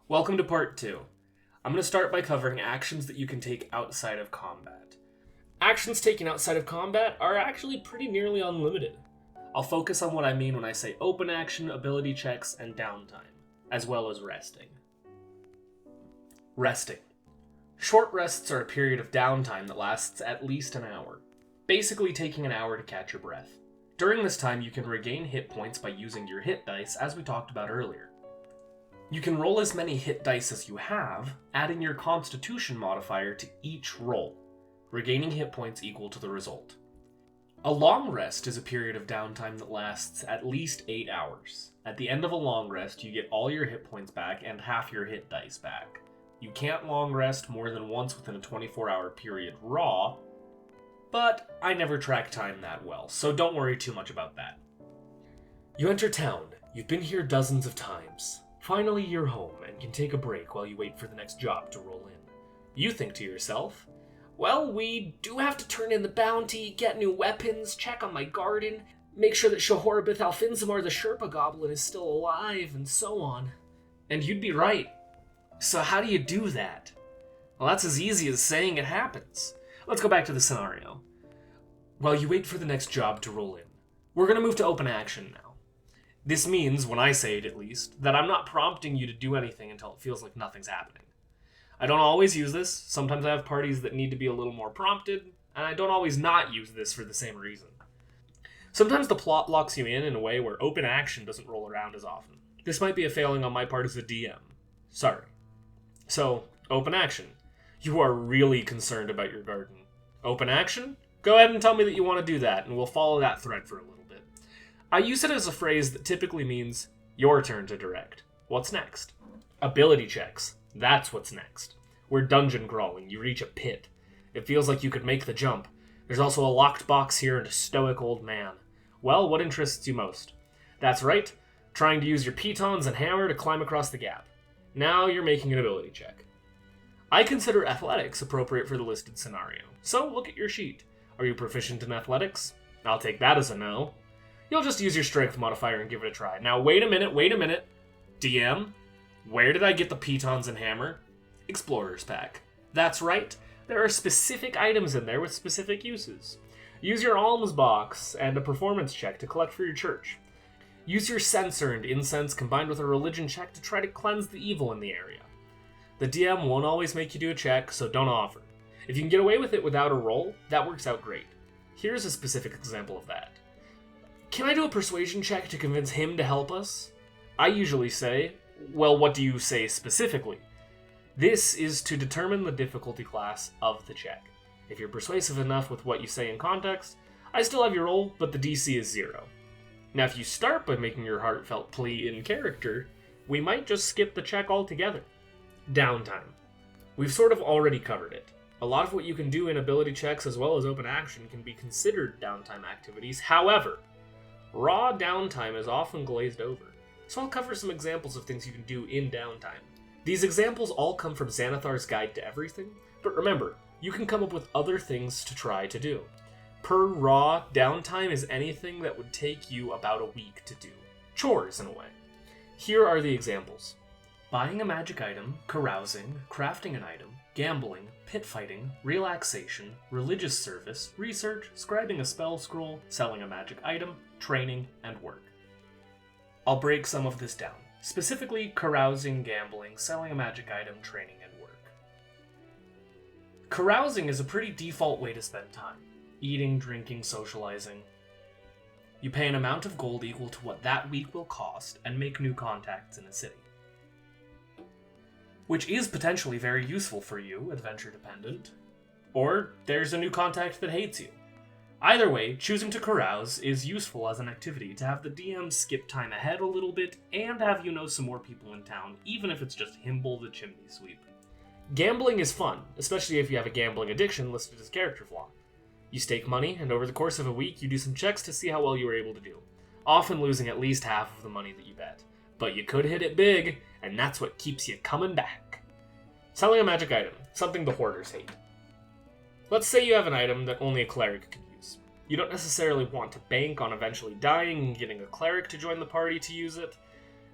Welcome to part 2. I'm going to start by covering actions that you can take outside of combat. Actions taken outside of combat are actually pretty nearly unlimited. I'll focus on what I mean when I say open action, ability checks, and downtime, as well as resting. Resting. Short rests are a period of downtime that lasts at least an hour, basically taking an hour to catch your breath. During this time, you can regain hit points by using your hit dice, as we talked about earlier. You can roll as many hit dice as you have, adding your Constitution modifier to each roll, regaining hit points equal to the result. A long rest is a period of downtime that lasts at least 8 hours. At the end of a long rest, you get all your hit points back and half your hit dice back. You can't long rest more than once within a 24-hour period raw, but I never track time that well, so don't worry too much about that. You enter town. You've been here dozens of times. Finally, you're home and can take a break while you wait for the next job to roll in. You think to yourself, well, we do have to turn in the bounty, get new weapons, check on my garden, make sure that Shahorabith Alfinzamar the Sherpa Goblin is still alive, and so on. And you'd be right. So how do you do that? Well, that's as easy as saying it happens. Let's go back to the scenario. While you wait for the next job to roll in, we're going to move to open action now. This means, when I say it at least, that I'm not prompting you to do anything until it feels like nothing's happening. I don't always use this. Sometimes I have parties that need to be a little more prompted, and I don't always not use this for the same reason. Sometimes the plot locks you in a way where open action doesn't roll around as often. This might be a failing on my part as a DM. Sorry. So, open action. You are really concerned about your garden. Open action? Go ahead and tell me that you want to do that, and we'll follow that thread for a little bit. I use it as a phrase that typically means, your turn to direct. What's next? Ability checks. That's what's next. We're dungeon crawling. You reach a pit. It feels like you could make the jump. There's also a locked box here and a stoic old man. Well, what interests you most? That's right. Trying to use your pitons and hammer to climb across the gap. Now you're making an ability check. I consider athletics appropriate for the listed scenario, so look at your sheet. Are you proficient in athletics? I'll take that as a no. You'll just use your strength modifier and give it a try. Now, wait a minute. DM, where did I get the pitons and hammer? Explorer's Pack. That's right, there are specific items in there with specific uses. Use your alms box and a performance check to collect for your church. Use your sense-earned incense combined with a religion check to try to cleanse the evil in the area. The DM won't always make you do a check, so don't offer. If you can get away with it without a roll, that works out great. Here's a specific example of that. Can I do a persuasion check to convince him to help us? I usually say, well, what do you say specifically? This is to determine the difficulty class of the check. If you're persuasive enough with what you say in context, I still have your roll, but the DC is 0. Now, if you start by making your heartfelt plea in character, we might just skip the check altogether. Downtime. We've sort of already covered it. A lot of what you can do in ability checks as well as open action can be considered downtime activities. However, raw downtime is often glazed over, so I'll cover some examples of things you can do in downtime. These examples all come from Xanathar's Guide to Everything, but remember, you can come up with other things to try to do. Per raw, downtime is anything that would take you about a week to do. Chores, in a way. Here are the examples. Buying a magic item, carousing, crafting an item, gambling, pit fighting, relaxation, religious service, research, scribing a spell scroll, selling a magic item, training, and work. I'll break some of this down. Specifically, carousing, gambling, selling a magic item, training, and work. Carousing is a pretty default way to spend time. Eating, drinking, socializing. You pay an amount of gold equal to what that week will cost and make new contacts in a city. Which is potentially very useful for you, adventure dependent. Or there's a new contact that hates you. Either way, choosing to carouse is useful as an activity to have the DM skip time ahead a little bit and have you know some more people in town, even if it's just Himble the Chimney Sweep. Gambling is fun, especially if you have a gambling addiction listed as a character flaw. You stake money, and over the course of a week, you do some checks to see how well you were able to do, often losing at least half of the money that you bet. But you could hit it big, and that's what keeps you coming back. Selling a magic item, something the hoarders hate. Let's say you have an item that only a cleric can use. You don't necessarily want to bank on eventually dying and getting a cleric to join the party to use it.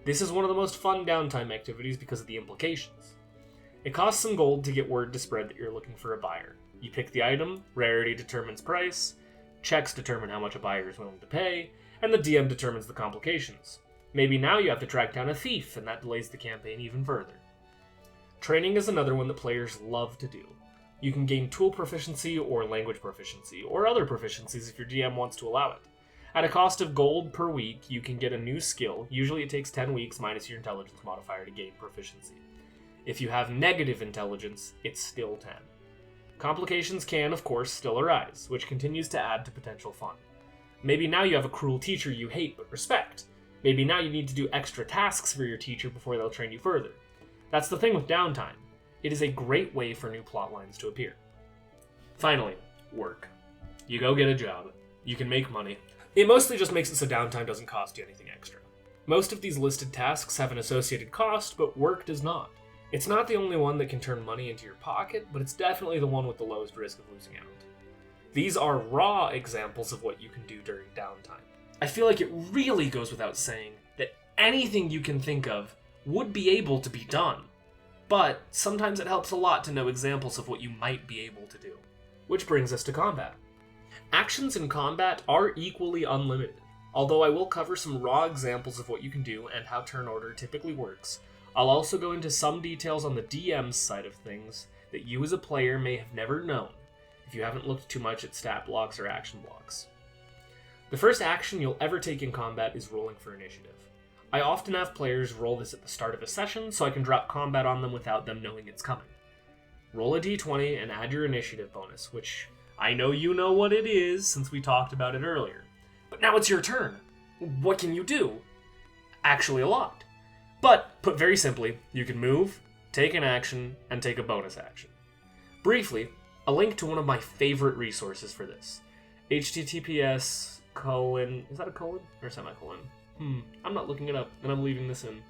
This is one of the most fun downtime activities because of the implications. It costs some gold to get word to spread that you're looking for a buyer. You pick the item, rarity determines price, checks determine how much a buyer is willing to pay, and the DM determines the complications. Maybe now you have to track down a thief, and that delays the campaign even further. Training is another one that players love to do. You can gain tool proficiency or language proficiency, or other proficiencies if your DM wants to allow it. At a cost of gold per week, you can get a new skill. Usually it takes 10 weeks minus your intelligence modifier to gain proficiency. If you have negative intelligence, it's still 10. Complications can, of course, still arise, which continues to add to potential fun. Maybe now you have a cruel teacher you hate but respect. Maybe now you need to do extra tasks for your teacher before they'll train you further. That's the thing with downtime. It is a great way for new plotlines to appear. Finally, work. You go get a job. You can make money. It mostly just makes it so downtime doesn't cost you anything extra. Most of these listed tasks have an associated cost, but work does not. It's not the only one that can turn money into your pocket, but it's definitely the one with the lowest risk of losing out. These are raw examples of what you can do during downtime. I feel like it really goes without saying that anything you can think of would be able to be done, but sometimes it helps a lot to know examples of what you might be able to do. Which brings us to combat. Actions in combat are equally unlimited. Although I will cover some raw examples of what you can do and how turn order typically works, I'll also go into some details on the DM's side of things that you as a player may have never known if you haven't looked too much at stat blocks or action blocks. The first action you'll ever take in combat is rolling for initiative. I often have players roll this at the start of a session so I can drop combat on them without them knowing it's coming. Roll a d20 and add your initiative bonus, which I know you know what it is since we talked about it earlier. But now it's your turn. What can you do? Actually a lot. But, put very simply, you can move, take an action, and take a bonus action. Briefly, a link to one of my favorite resources for this. https:// is that a colon or semicolon? I'm not looking it up, and I'm leaving this in.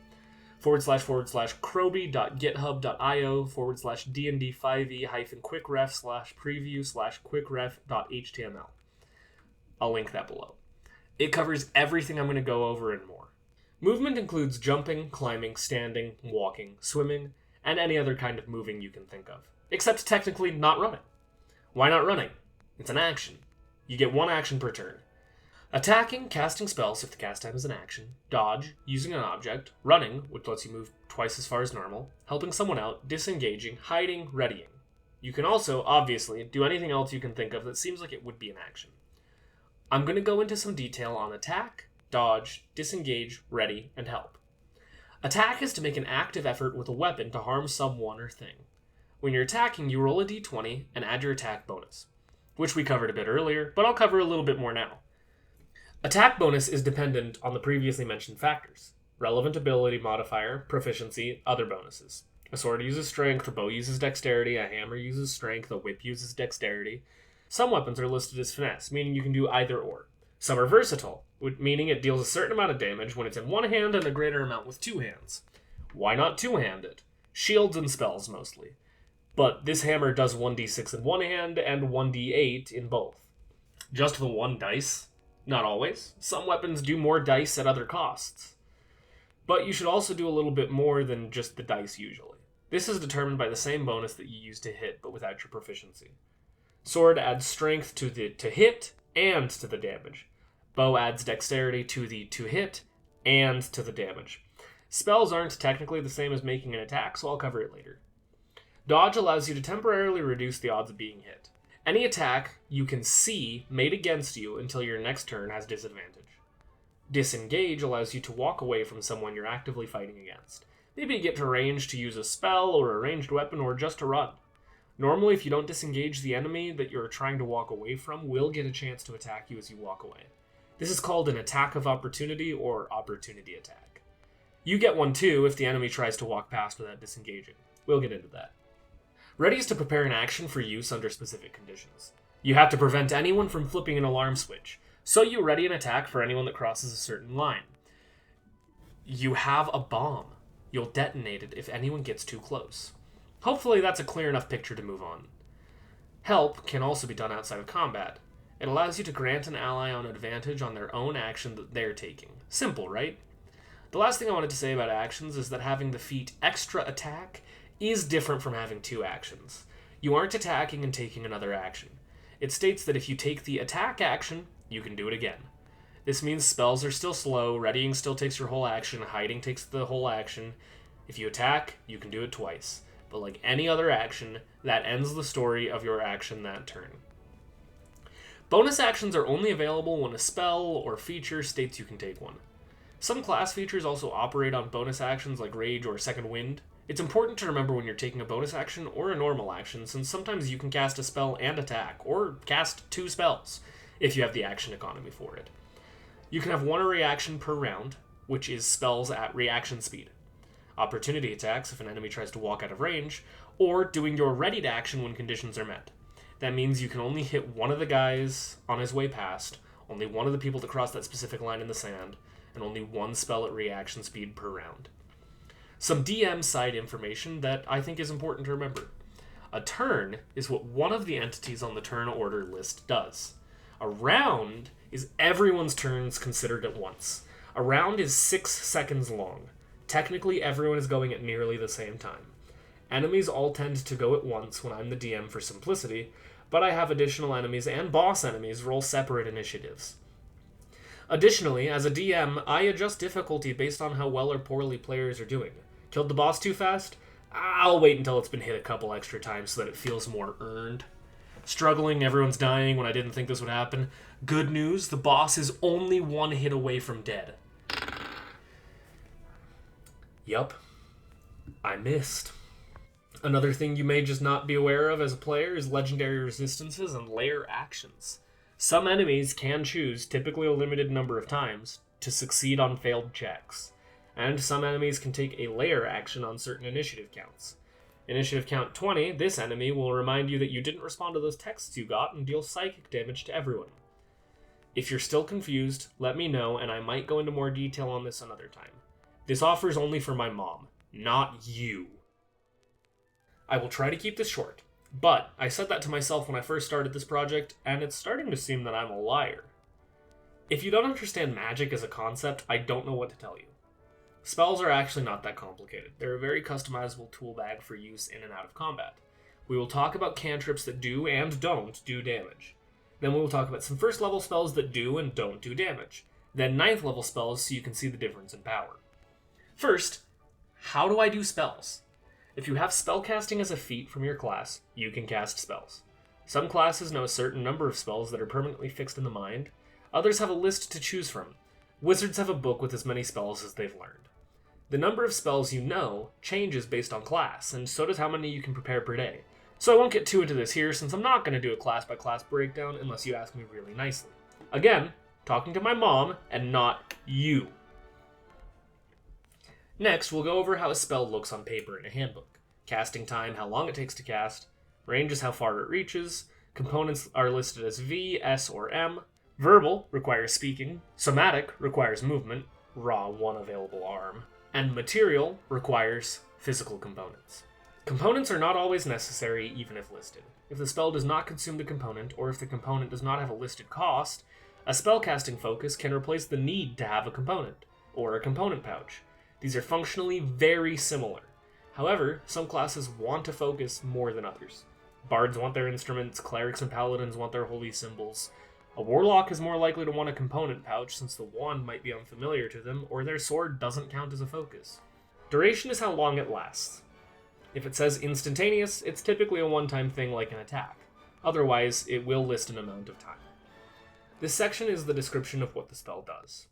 //croby.github.io/dnd5e-quickref/preview/quickref.html. I'll link that below. It covers everything I'm going to go over and more. Movement includes jumping, climbing, standing, walking, swimming, and any other kind of moving you can think of. Except technically not running. Why not running? It's an action. You get one action per turn. Attacking, casting spells if the cast time is an action, dodge, using an object, running, which lets you move twice as far as normal, helping someone out, disengaging, hiding, readying. You can also, obviously, do anything else you can think of that seems like it would be an action. I'm going to go into some detail on attack, dodge, disengage, ready, and help. Attack is to make an active effort with a weapon to harm someone or thing. When you're attacking, you roll a d20 and add your attack bonus, which we covered a bit earlier, but I'll cover a little bit more now. Attack bonus is dependent on the previously mentioned factors: relevant ability modifier, proficiency, other bonuses. A sword uses strength, a bow uses dexterity, a hammer uses strength, a whip uses dexterity. Some weapons are listed as finesse, meaning you can do either or. Some are versatile, meaning it deals a certain amount of damage when it's in one hand and a greater amount with two hands. Why not two-handed? Shields and spells mostly. But this hammer does 1d6 in one hand and 1d8 in both. Just the one dice? Not always. Some weapons do more dice at other costs. But you should also do a little bit more than just the dice usually. This is determined by the same bonus that you use to hit, but without your proficiency. Sword adds strength to hit and to the damage. Bow adds dexterity to the to hit and to the damage. Spells aren't technically the same as making an attack, so I'll cover it later. Dodge allows you to temporarily reduce the odds of being hit. Any attack you can see made against you until your next turn has disadvantage. Disengage allows you to walk away from someone you're actively fighting against. Maybe get to range to use a spell or a ranged weapon or just to run. Normally, if you don't disengage, the enemy that you're trying to walk away from will get a chance to attack you as you walk away. This is called an attack of opportunity or opportunity attack. You get one too if the enemy tries to walk past without disengaging. We'll get into that. Ready is to prepare an action for use under specific conditions. You have to prevent anyone from flipping an alarm switch, so you ready an attack for anyone that crosses a certain line. You have a bomb. You'll detonate it if anyone gets too close. Hopefully that's a clear enough picture to move on. Help can also be done outside of combat. It allows you to grant an ally an advantage on their own action that they're taking. Simple, right? The last thing I wanted to say about actions is that having the feat extra attack is different from having 2 actions. You aren't attacking and taking another action. It states that if you take the attack action, you can do it again. This means spells are still slow, readying still takes your whole action, hiding takes the whole action. If you attack, you can do it twice. But like any other action, that ends the story of your action that turn. Bonus actions are only available when a spell or feature states you can take one. Some class features also operate on bonus actions like Rage or Second Wind. It's important to remember when you're taking a bonus action or a normal action, since sometimes you can cast a spell and attack, or cast 2 spells, if you have the action economy for it. You can have 1 reaction per round, which is spells at reaction speed. Opportunity attacks if an enemy tries to walk out of range, or doing your readied action when conditions are met. That means you can only hit one of the guys on his way past, only one of the people to cross that specific line in the sand, and only 1 spell at reaction speed per round. Some DM side information that I think is important to remember. A turn is what one of the entities on the turn order list does. A round is everyone's turns considered at once. A round is 6 seconds long. Technically, everyone is going at nearly the same time. Enemies all tend to go at once when I'm the DM for simplicity, but I have additional enemies and boss enemies roll separate initiatives. Additionally, as a DM, I adjust difficulty based on how well or poorly players are doing. Killed the boss too fast? I'll wait until it's been hit a couple extra times so that it feels more earned. Struggling, everyone's dying when I didn't think this would happen. Good news, the boss is only 1 hit away from dead. Yup, I missed. Another thing you may just not be aware of as a player is legendary resistances and layer actions. Some enemies can choose, typically a limited number of times, to succeed on failed checks. And some enemies can take a layer action on certain initiative counts. Initiative count 20, this enemy will remind you that you didn't respond to those texts you got and deal psychic damage to everyone. If you're still confused, let me know and I might go into more detail on this another time. This offer is only for my mom, not you. I will try to keep this short, but I said that to myself when I first started this project, and it's starting to seem that I'm a liar. If you don't understand magic as a concept, I don't know what to tell you. Spells are actually not that complicated. They're a very customizable tool bag for use in and out of combat. We will talk about cantrips that do and don't do damage. Then we will talk about some first level spells that do and don't do damage. Then 9th level spells so you can see the difference in power. First, how do I do spells? If you have spellcasting as a feat from your class, you can cast spells. Some classes know a certain number of spells that are permanently fixed in the mind. Others have a list to choose from. Wizards have a book with as many spells as they've learned. The number of spells you know changes based on class, and so does how many you can prepare per day. So I won't get too into this here, since I'm not going to do a class-by-class breakdown unless you ask me really nicely. Again, talking to my mom, and not you. Next, we'll go over how a spell looks on paper in a handbook. Casting time, how long it takes to cast. Range is how far it reaches. Components are listed as V, S, or M. Verbal requires speaking. Somatic requires movement. Raw, 1 available arm. And material requires physical components. Components are not always necessary, even if listed. If the spell does not consume the component, or if the component does not have a listed cost, a spellcasting focus can replace the need to have a component, or a component pouch. These are functionally very similar. However, some classes want to focus more than others. Bards want their instruments, clerics and paladins want their holy symbols. A warlock is more likely to want a component pouch since the wand might be unfamiliar to them, or their sword doesn't count as a focus. Duration is how long it lasts. If it says instantaneous, it's typically a one-time thing like an attack. Otherwise, it will list an amount of time. This section is the description of what the spell does.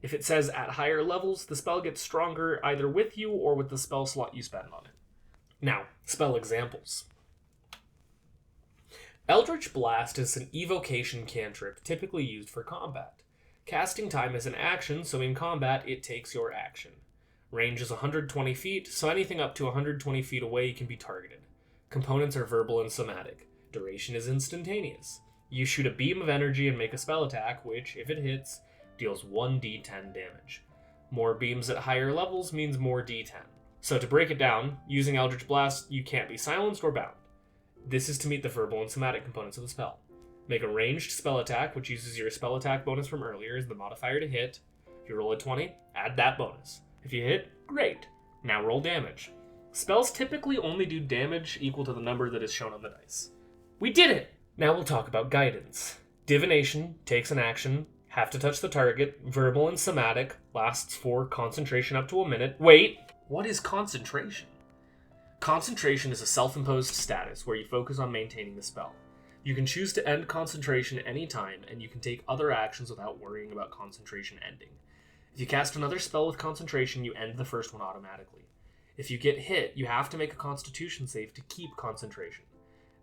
If it says at higher levels, the spell gets stronger either with you or with the spell slot you spend on it. Now, spell examples. Eldritch Blast is an evocation cantrip typically used for combat. Casting time is an action, so in combat it takes your action. Range is 120 feet, so anything up to 120 feet away can be targeted. Components are verbal and somatic. Duration is instantaneous. You shoot a beam of energy and make a spell attack, which, if it hits, deals 1d10 damage. More beams at higher levels means more d10. So to break it down, using Eldritch Blast, you can't be silenced or bound. This is to meet the verbal and somatic components of the spell. Make a ranged spell attack, which uses your spell attack bonus from earlier as the modifier to hit. If you roll a 20, add that bonus. If you hit, great. Now roll damage. Spells typically only do damage equal to the number that is shown on the dice. We did it! Now we'll talk about guidance. Divination takes an action, have to touch the target, verbal and somatic, lasts for concentration up to a minute. Wait! What is concentration? Concentration is a self-imposed status where you focus on maintaining the spell. You can choose to end concentration anytime, and you can take other actions without worrying about concentration ending. If you cast another spell with concentration, you end the first one automatically. If you get hit, you have to make a constitution save to keep concentration.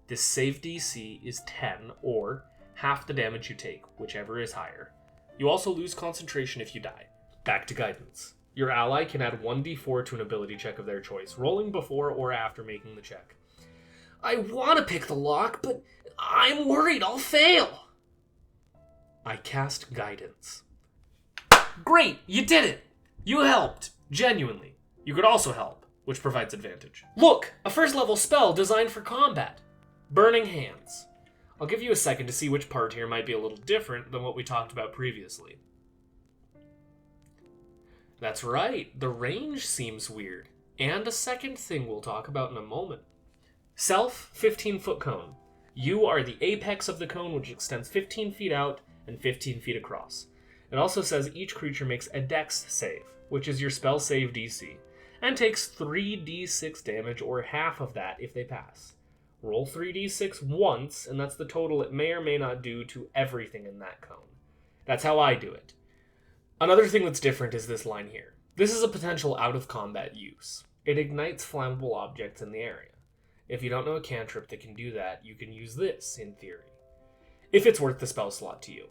This save DC is 10, or half the damage you take, whichever is higher. You also lose concentration if you die. Back to guidance. Your ally can add 1d4 to an ability check of their choice, rolling before or after making the check. I want to pick the lock, but I'm worried I'll fail. I cast guidance. Great, you did it! You helped, genuinely. You could also help, which provides advantage. Look, a first level spell designed for combat. Burning Hands. I'll give you a second to see which part here might be a little different than what we talked about previously. That's right, the range seems weird. And a second thing we'll talk about in a moment. Self, 15-foot cone. You are the apex of the cone, which extends 15 feet out and 15 feet across. It also says each creature makes a dex save, which is your spell save DC, and takes 3d6 damage or half of that if they pass. Roll 3d6 once, and that's the total it may or may not do to everything in that cone. That's how I do it. Another thing that's different is this line here. This is a potential out-of-combat use. It ignites flammable objects in the area. If you don't know a cantrip that can do that, you can use this, in theory. If it's worth the spell slot to you.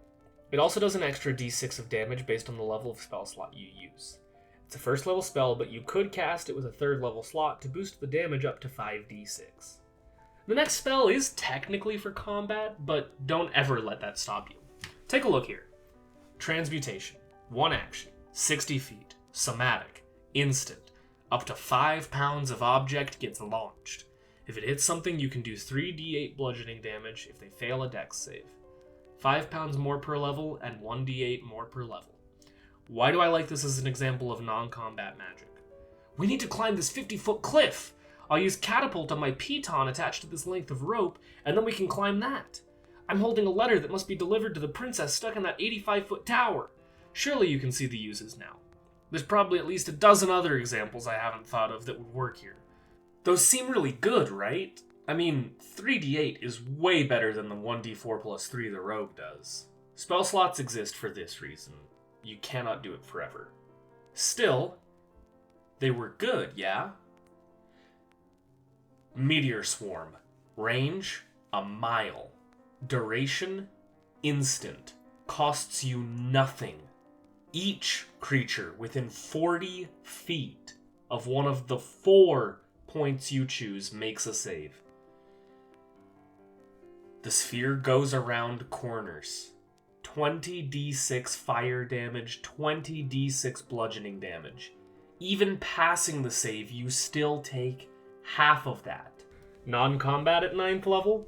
It also does an extra d6 of damage based on the level of spell slot you use. It's a first level spell, but you could cast it with a third level slot to boost the damage up to 5d6. The next spell is technically for combat, but don't ever let that stop you. Take a look here. Transmutation. 1 action. 60 feet. Somatic. Instant. Up to 5 pounds of object gets launched. If it hits something, you can do 3d8 bludgeoning damage if they fail a dex save. 5 pounds more per level, and 1d8 more per level. Why do I like this as an example of non-combat magic? We need to climb this 50-foot cliff! I'll use catapult on my piton attached to this length of rope, and then we can climb that. I'm holding a letter that must be delivered to the princess stuck in that 85-foot tower. Surely you can see the uses now. There's probably at least a dozen other examples I haven't thought of that would work here. Those seem really good, right? I mean, 3d8 is way better than the 1d4 plus 3 the rogue does. Spell slots exist for this reason. You cannot do it forever. Still, they were good, yeah? Meteor Swarm. Range, a mile. Duration, instant. Costs you nothing. Each creature within 40 feet of one of the 4 points you choose makes a save. The sphere goes around corners. 20d6 fire damage, 20d6 bludgeoning damage. Even passing the save, you still take half of that. Non-combat at 9th level?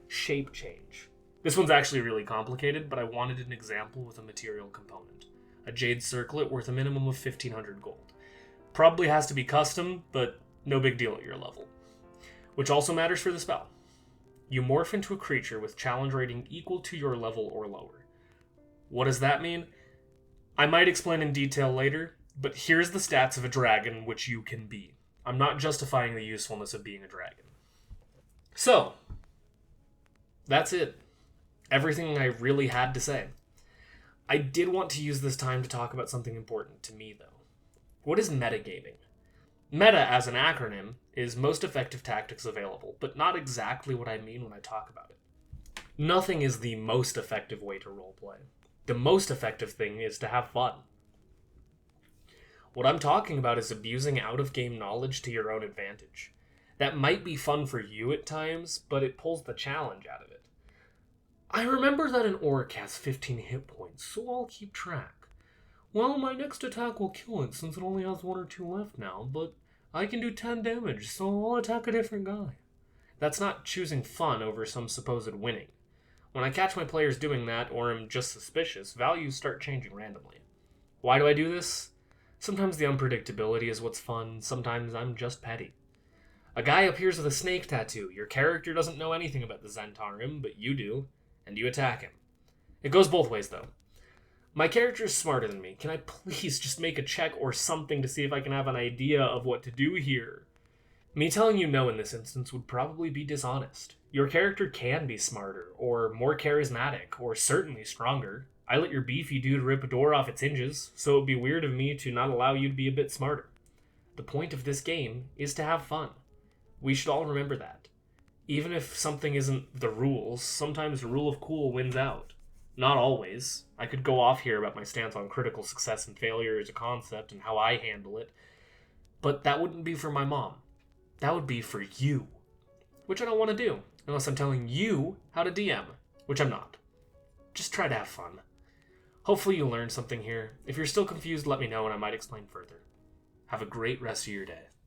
Shape change. This one's actually really complicated, but I wanted an example with a material component. A jade circlet worth a minimum of 1500 gold. Probably has to be custom, but no big deal at your level. Which also matters for the spell. You morph into a creature with challenge rating equal to your level or lower. What does that mean? I might explain in detail later, but here's the stats of a dragon which you can be. I'm not justifying the usefulness of being a dragon. So, that's it. Everything I really had to say. I did want to use this time to talk about something important to me, though. What is metagaming? Meta, as an acronym, is most effective tactics available, but not exactly what I mean when I talk about it. Nothing is the most effective way to roleplay. The most effective thing is to have fun. What I'm talking about is abusing out-of-game knowledge to your own advantage. That might be fun for you at times, but it pulls the challenge out of it. I remember that an orc has 15 hit points, so I'll keep track. Well, my next attack will kill it since it only has 1 or 2 left now, but I can do 10 damage, so I'll attack a different guy. That's not choosing fun over some supposed winning. When I catch my players doing that, or am just suspicious, values start changing randomly. Why do I do this? Sometimes the unpredictability is what's fun, sometimes I'm just petty. A guy appears with a snake tattoo. Your character doesn't know anything about the Zentarim, but you do, and you attack him. It goes both ways, though. My character is smarter than me. Can I please just make a check or something to see if I can have an idea of what to do here? Me telling you no in this instance would probably be dishonest. Your character can be smarter, or more charismatic, or certainly stronger. I let your beefy dude rip a door off its hinges, so it'd be weird of me to not allow you to be a bit smarter. The point of this game is to have fun. We should all remember that. Even if something isn't the rules, sometimes the rule of cool wins out. Not always. I could go off here about my stance on critical success and failure as a concept and how I handle it, but that wouldn't be for my mom. That would be for you. Which I don't want to do, unless I'm telling you how to DM, which I'm not. Just try to have fun. Hopefully you'll learn something here. If you're still confused, let me know and I might explain further. Have a great rest of your day.